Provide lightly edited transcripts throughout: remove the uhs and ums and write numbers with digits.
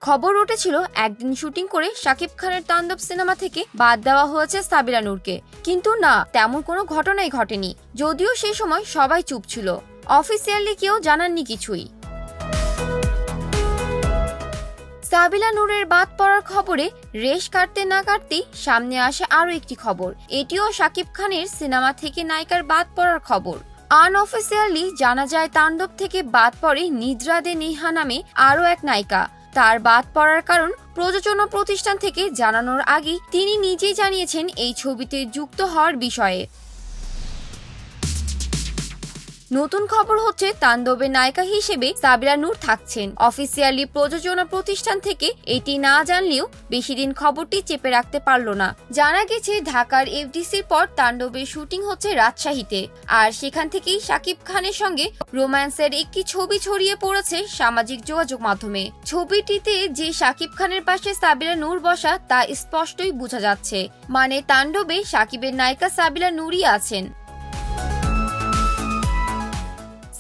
খবর উঠেছিল একদিন শুটিং করে শাকিব খানের তাণ্ডব সিনেমা থেকে বাদ দেওয়া হয়েছে সাবিলা নূরকে, কিন্তু না, তেমন কোনো ঘটনাই ঘটেনি। যদিও সেই সময় সবাই চুপ ছিল, অফিসিয়ালি কেউ জানাননি কিছুই। সাবিলা নূরের বাদ পড়ার খবরে রেশ কাটতে না কাটতেই সামনে আসে আরো একটি খবর। এটিও শাকিব খানের সিনেমা থেকে নায়িকার বাদ পড়ার খবর। আনঅফিসিয়ালি জানা যায় তাণ্ডব থেকে বাদ পড়ে নিদ্রা দে নেহা নামে আরো এক নায়িকা। তার বাদ পড়ার কারণ প্রযোজনা প্রতিষ্ঠান থেকে জানানোর আগেই তিনি নিজেই জানিয়েছেন এই ছবিতে যুক্ত হওয়ার বিষয়ে। নতুন খবর হচ্ছে তাণ্ডবের নায়িকা হিসেবে সাবিলা নূর থাকছেন। অফিসিয়ালি প্রযোজনা প্রতিষ্ঠান থেকে এটি না জানলেও বেশি দিন খবরটি চেপে রাখতে পারল না। জানা গেছে ঢাকার এফডিসির পর তাণ্ডবের শুটিং হচ্ছে রাজশাহীতে, আর সেখান থেকেই শাকিব খানের সঙ্গে রোম্যান্সের একটি ছবি ছড়িয়ে পড়েছে সামাজিক যোগাযোগ মাধ্যমে। ছবিটিতে যে শাকিব খানের পাশে সাবিলা নূর বসা তা স্পষ্টই বোঝা যাচ্ছে, মানে তাণ্ডবে শাকিবের নায়িকা সাবিলা নূরই আছেন।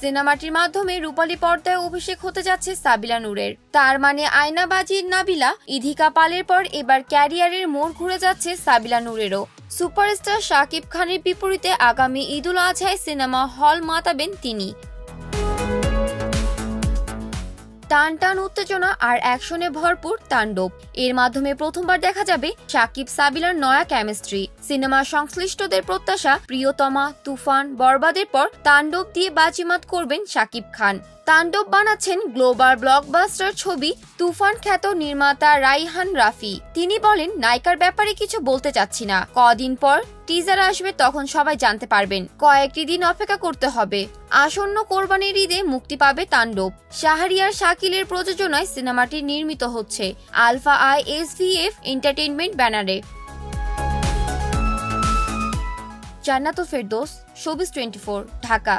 সিনেমাটির মাধ্যমে রূপালী পর্দায় অভিষেক হতে যাচ্ছে সাবিলা নূরের। তার মানে আয়নাবাজির নাবিলা ইধিকা পালের পর এবার ক্যারিয়ারের মোড় ঘুরে যাচ্ছে সাবিলা নূরেরও। সুপারস্টার শাকিব খানের বিপরীতে আগামী ঈদুল আজহায় সিনেমা হল মাতাবেন তিনি। টান টান উত্তেজনা আর অ্যাকশনে ভরপুর তাণ্ডব, এর মাধ্যমে প্রথমবার দেখা যাবে শাকিব সাবিলার নয়া কেমিস্ট্রি। সিনেমা সংশ্লিষ্টদের প্রত্যাশা, প্রিয়তমা, তুফান, বরবাদের পর তাণ্ডব দিয়ে বাজিমাত করবেন শাকিব খান। তাণ্ডব বানাচ্ছেন গ্লোবাল ব্লকবাস্টার ছবি তুফান খ্যাত নির্মাতা রাইহান রাফি। তিনি বলেন, নায়িকার ব্যাপারে কিছু বলতে চাচ্ছি না, কদিন পর টিজার আসবে, তখন সবাই জানতে পারবেন। কয়েকটি দিন অপেক্ষা করতে হবে। আসন্ন কোরবানির ঈদে মুক্তি পাবে তাণ্ডব। শাহরিয়ার শাকিলের প্রযোজনায় সিনেমাটি নির্মিত হচ্ছে আলফা ISVF এন্টারটেইনমেন্ট ব্যানারে। জান্নাতুল ফেরদৌস, শোবিজ 24, ঢাকা।